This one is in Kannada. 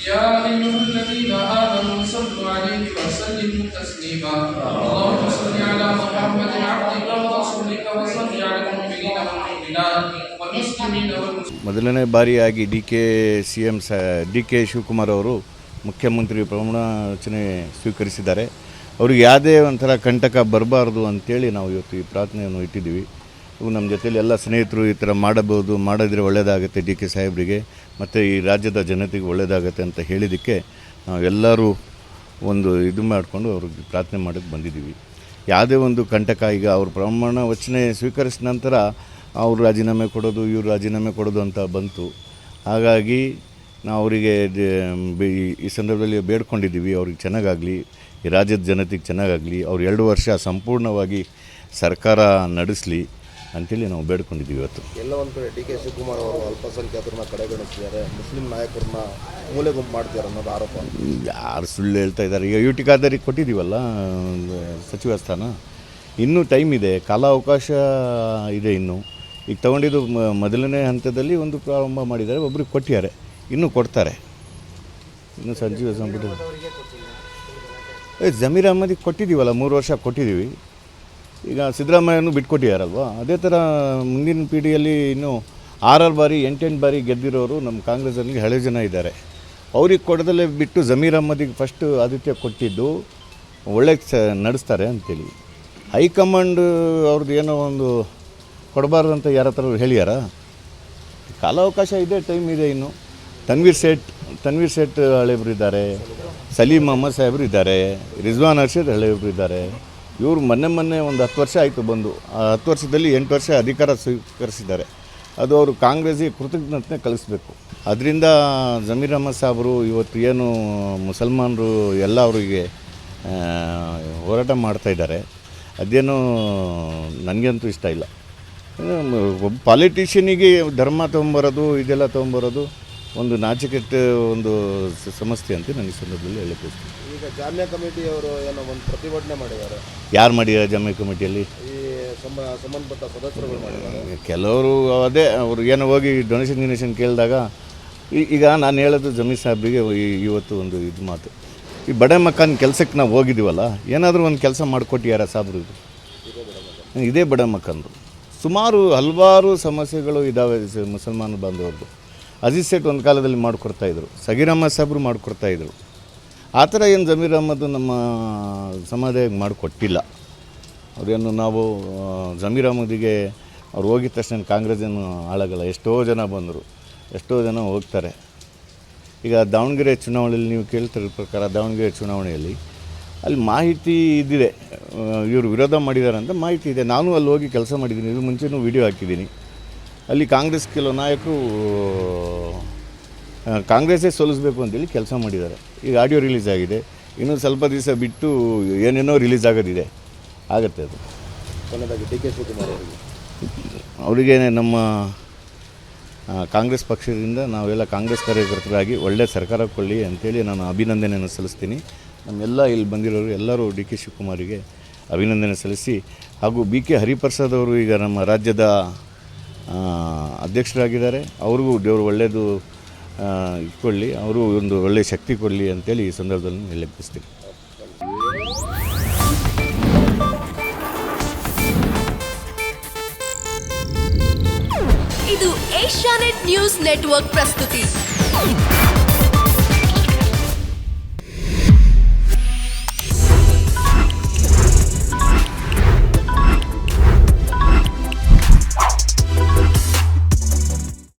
يا أيها الذين آمنوا صلوا عليه وسلموا تسليما اللهم صل على محمد عبدك ورسولك وصل على المؤمنين والمؤمنات والمسلمين والمسلمات. ಮೊದಲನೇ ಬಾರಿಯಾಗಿ ಡಿ ಕೆ ಶಿವಕುಮಾರ್ ಅವರು ಮುಖ್ಯಮಂತ್ರಿ ಪ್ರಮಾಣ ವಚನ ಸ್ವೀಕರಿಸಿದ್ದಾರೆ. ಅವ್ರಿಗೆ ಯಾವುದೇ ಒಂಥರ ಕಂಟಕ ಬರಬಾರ್ದು ಅಂತೇಳಿ ನಾವು ಇವತ್ತು ಈ ಪ್ರಾರ್ಥನೆಯನ್ನು ಇಟ್ಟಿದ್ದೀವಿ. ನಮ್ಮ ಜೊತೆಯಲ್ಲಿ ಎಲ್ಲ ಸ್ನೇಹಿತರು ಈ ಥರ ಮಾಡಿದರೆ ಒಳ್ಳೆಯದಾಗುತ್ತೆ, ಡಿ ಕೆ ಸಾಹೇಬರಿಗೆ ಮತ್ತು ಈ ರಾಜ್ಯದ ಜನತೆಗೆ ಒಳ್ಳೆಯದಾಗತ್ತೆ ಅಂತ ಹೇಳಿದ್ದಕ್ಕೆ ನಾವೆಲ್ಲರೂ ಒಂದು ಇದು ಮಾಡಿಕೊಂಡು ಅವ್ರಿಗೆ ಪ್ರಾರ್ಥನೆ ಮಾಡೋಕ್ಕೆ ಬಂದಿದ್ದೀವಿ. ಯಾವುದೇ ಒಂದು ಕಂಟಕ ಈಗ ಅವ್ರ ಪ್ರಮಾಣ ವಚನ ಸ್ವೀಕರಿಸಿದ ನಂತರ ಅವರು ರಾಜೀನಾಮೆ ಕೊಡೋದು, ಇವರು ರಾಜೀನಾಮೆ ಕೊಡೋದು ಅಂತ ಬಂತು. ಹಾಗಾಗಿ ನಾವು ಅವರಿಗೆ ಈ ಸಂದರ್ಭದಲ್ಲಿ ಬೇಡ್ಕೊಂಡಿದ್ದೀವಿ, ಅವ್ರಿಗೆ ಚೆನ್ನಾಗಾಗಲಿ, ಈ ರಾಜ್ಯದ ಜನತೆಗೆ ಚೆನ್ನಾಗಾಗಲಿ, ಅವ್ರು 2 ವರ್ಷ ಸಂಪೂರ್ಣವಾಗಿ ಸರ್ಕಾರ ನಡೆಸಲಿ ಅಂತೇಳಿ ನಾವು ಬೇಡ್ಕೊಂಡಿದ್ದೀವಿ. ಇವತ್ತು ಎಲ್ಲ ಒಂದು ಕಡೆ ಡಿ ಕೆ ಶಿವಕುಮಾರ್ ಅವರು ಅಲ್ಪಸಂಖ್ಯಾತರನ್ನ ಕಡೆಗಣಿಸ್ತಿದ್ದಾರೆ, ಮುಸ್ಲಿಂ ನಾಯಕರನ್ನ ಮೂಲೆ ಗುಂಪು ಮಾಡ್ತಿದ್ದಾರೆ ಅನ್ನೋದು ಆರೋಪ. ಯಾರು ಸುಳ್ಳು ಹೇಳ್ತಾ ಇದ್ದಾರೆ? ಈಗ UT ಖಾದರಿಗೆ ಕೊಟ್ಟಿದ್ದೀವಲ್ಲ ಸಚಿವ ಸ್ಥಾನ, ಇನ್ನೂ ಟೈಮ್ ಇದೆ, ಕಾಲಾವಕಾಶ ಇದೆ. ಇನ್ನೂ ಈಗ ತೊಗೊಂಡಿದ್ದು ಮೊದಲನೇ ಹಂತದಲ್ಲಿ ಒಂದು ಪ್ರಾರಂಭ ಮಾಡಿದ್ದಾರೆ, ಒಬ್ರಿಗೆ ಕೊಟ್ಟಿದ್ದಾರೆ, ಇನ್ನೂ ಕೊಡ್ತಾರೆ. ಇನ್ನು ಸಚಿವ ಸಂಪುಟ ಜಮೀರ್ ಅಹ್ಮದಿಗೆ ಕೊಟ್ಟಿದ್ದೀವಲ್ಲ, 3 ವರ್ಷ ಕೊಟ್ಟಿದ್ದೀವಿ. ಈಗ ಸಿದ್ದರಾಮಯ್ಯನೂ ಬಿಟ್ಕೊಟ್ಟಿದ್ದಾರಲ್ವ, ಅದೇ ಥರ ಮುಂದಿನ ಪೀಳಿಗೆಯಲ್ಲಿ ಇನ್ನೂ 6 ಬಾರಿ 8 ಬಾರಿ ಗೆದ್ದಿರೋರು ನಮ್ಮ ಕಾಂಗ್ರೆಸ್ಸಲ್ಲಿ ಹಳೆ ಜನ ಇದ್ದಾರೆ. ಅವ್ರಿಗೆ ಕೊಡದಲ್ಲೇ ಬಿಟ್ಟು ಜಮೀರ್ ಅಹ್ಮದಿಗೆ ಫಸ್ಟು ಆದಿತ್ಯ ಕೊಟ್ಟಿದ್ದು ಒಳ್ಳೆ ನಡೆಸ್ತಾರೆ ಅಂತೇಳಿ. ಹೈಕಮಾಂಡ್ ಅವ್ರದ್ದು ಏನೋ ಒಂದು ಕೊಡಬಾರ್ದು ಅಂತ ಯಾರ ಹತ್ರ ಹೇಳ್ಯಾರ? ಕಾಲಾವಕಾಶ ಇದೆ, ಟೈಮ್ ಇದೆ. ಇನ್ನು ತನ್ವೀರ್ ಸೇಠ್ ಹಳೆಯವರು ಇದ್ದಾರೆ, ಸಲೀಮ್ ಅಹಮದ್ ಸಾಹೇಬರು ಇದ್ದಾರೆ, ರಿಜ್ವಾನ್ ಅರ್ಷದ್ ಹಳೆಯವರು ಇದ್ದಾರೆ. ಇವರು ಮೊನ್ನೆ ಒಂದು 10 ವರ್ಷ ಆಯಿತು ಬಂದು. ಆ 10 ವರ್ಷದಲ್ಲಿ 8 ವರ್ಷ ಅಧಿಕಾರ ಸ್ವೀಕರಿಸಿದ್ದಾರೆ. ಅದು ಅವರು ಕಾಂಗ್ರೆಸ್ಸಿಗೆ ಕೃತಜ್ಞತೆ ಕಳಿಸ್ಬೇಕು. ಅದರಿಂದ ಜಮೀರ್ ಅಹಮದ್ ಸಾಹೇಬರು ಇವತ್ತು ಏನು ಮುಸಲ್ಮಾನರು ಎಲ್ಲ ಅವರಿಗೆ ಹೋರಾಟ ಮಾಡ್ತಾಯಿದ್ದಾರೆ, ಅದೇನೋ ನನಗಂತೂ ಇಷ್ಟ ಇಲ್ಲ. ಒಬ್ಬ ಪಾಲಿಟಿಷಿಯನಿಗೆ ಧರ್ಮ ತೊಗೊಂಬರೋದು, ಇದೆಲ್ಲ ತೊಗೊಂಬರೋದು ಒಂದು ನಾಚಿಕೆಟ್ಟ ಒಂದು ಸಮಸ್ಯೆ ಅಂತ ನನಗೆ ಸಂದರ್ಭದಲ್ಲಿ ಹೇಳಕ್ಕೆ. ಈಗ ಜಾಮ್ಯಾ ಕಮಿಟಿಯವರು ಏನೋ ಒಂದು ಪ್ರತಿಭಟನೆ ಮಾಡಿದ್ದಾರೆ. ಯಾರು ಮಾಡಿದ್ದಾರೆ ಜಾಮ್ಯಾ ಕಮಿಟಿಯಲ್ಲಿ? ಈ ಸಂಬಂಧಪಟ್ಟ ಸದಸ್ಯರುಗಳು ಮಾಡಿದ್ದಾರೆ. ಕೆಲವರು ಅದೇ ಅವರು ಏನೋ ಹೋಗಿ ಡೊನೇಷನ್ ಕೇಳಿದಾಗ ಈಗ ನಾನು ಹೇಳೋದು ಜಮೀರ್ ಸಾಹೇಬ್ರಿಗೆ ಇವತ್ತು ಒಂದು ಇದು ಮಾತು, ಈ ಬಡ ಮಕ್ಕನ ಕೆಲಸಕ್ಕೆ ನಾವು ಹೋಗಿದ್ದೀವಲ್ಲ, ಏನಾದರೂ ಒಂದು ಕೆಲಸ ಮಾಡಿಕೊಟ್ಟಿಯಾರ ಸಾಬ್ರು? ಇದೇ ಬಡ ಮಕ್ಕಂದು ಸುಮಾರು ಹಲವಾರು ಸಮಸ್ಯೆಗಳು ಇದ್ದಾವೆ ಮುಸಲ್ಮಾನ ಬಾಂಧವರದ್ದು. ಅಜೀಜ್ ಸೇಠ್ ಒಂದು ಕಾಲದಲ್ಲಿ ಮಾಡಿಕೊಡ್ತಾಯಿದ್ರು, ಸಗೀರ್ ಅಹಮದ್ ಸಾಹೇಬರು ಮಾಡಿಕೊಡ್ತಾಯಿದ್ರು. ಆ ಥರ ಏನು ಜಮೀರ್ ಅಹಮದ್ ನಮ್ಮ ಸಮಾಜಕ್ಕೆ ಮಾಡಿಕೊಟ್ಟಿಲ್ಲ. ಅವರೇನು ನಾವು ಜಮೀರ್ ಅಹಮದಿಗೆ ಅವ್ರು ಹೋಗಿದ ತಕ್ಷಣ ಕಾಂಗ್ರೆಸ್ ಏನು ಹಾಳಾಗಲ್ಲ. ಎಷ್ಟೋ ಜನ ಬಂದರು, ಎಷ್ಟೋ ಜನ ಹೋಗ್ತಾರೆ. ಈಗ ದಾವಣಗೆರೆ ಚುನಾವಣೆಯಲ್ಲಿ ನೀವು ಕೇಳ್ತಿರೋ ಪ್ರಕಾರ, ದಾವಣಗೆರೆ ಚುನಾವಣೆಯಲ್ಲಿ ಅಲ್ಲಿ ಮಾಹಿತಿ ಇದ್ದಿದೆ, ಇವರು ವಿರೋಧ ಮಾಡಿದ್ದಾರೆ ಅಂತ ಮಾಹಿತಿ ಇದೆ. ನಾನು ಅಲ್ಲಿ ಹೋಗಿ ಕೆಲಸ ಮಾಡಿದ್ದೀನಿ, ಇದು ಮುಂಚೆನೂ ವಿಡಿಯೋ ಹಾಕಿದ್ದೀನಿ. ಅಲ್ಲಿ ಕಾಂಗ್ರೆಸ್ ಕೆಲವು ನಾಯಕರು ಕಾಂಗ್ರೆಸ್ಸೇ ಸೋಲಿಸಬೇಕು ಅಂತೇಳಿ ಕೆಲಸ ಮಾಡಿದ್ದಾರೆ. ಈಗ ಆಡಿಯೋ ರಿಲೀಸ್ ಆಗಿದೆ, ಇನ್ನೂ ಸ್ವಲ್ಪ ದಿವಸ ಬಿಟ್ಟು ಏನೇನೋ ರಿಲೀಸ್ ಆಗೋದಿದೆ, ಆಗುತ್ತೆ. ಅದು ಕೊನೆಯದಾಗಿ ಡಿ ಕೆ ಶಿವಕುಮಾರ್ ಅವರಿಗೆ ನಮ್ಮ ಕಾಂಗ್ರೆಸ್ ಪಕ್ಷದಿಂದ ನಾವೆಲ್ಲ ಕಾಂಗ್ರೆಸ್ ಕಾರ್ಯಕರ್ತರಾಗಿ ಒಳ್ಳೆಯ ಸರ್ಕಾರ ಕೊಡಲಿ ಅಂತೇಳಿ ನಾನು ಅಭಿನಂದನೆಯನ್ನು ಸಲ್ಲಿಸ್ತೀನಿ. ನಮ್ಮೆಲ್ಲ ಇಲ್ಲಿ ಬಂದಿರೋರು ಎಲ್ಲರೂ ಡಿ ಕೆ ಶಿವಕುಮಾರಿಗೆ ಅಭಿನಂದನೆ ಸಲ್ಲಿಸಿ, ಹಾಗೂ BK ಹರಿಪ್ರಸಾದ್ ಅವರು ಈಗ ನಮ್ಮ ರಾಜ್ಯದ ಅಧ್ಯಕ್ಷರಾಗಿದ್ದಾರೆ. ಅವ್ರಿಗೂ ದೇವರು ಒಳ್ಳೆಯದು ಇಟ್ಕೊಳ್ಳಿ, ಅವರು ಒಂದು ಒಳ್ಳೆಯ ಶಕ್ತಿ ಕೊಡಲಿ ಅಂತೇಳಿ ಈ ಸಂದರ್ಭದಲ್ಲಿ ಹೇಳಕ್ಕಿಸ್ತೀನಿ. ಇದು ಏಷ್ಯಾನೆಟ್ ನ್ಯೂಸ್ ನೆಟ್ವರ್ಕ್ ಪ್ರಸ್ತುತಿ.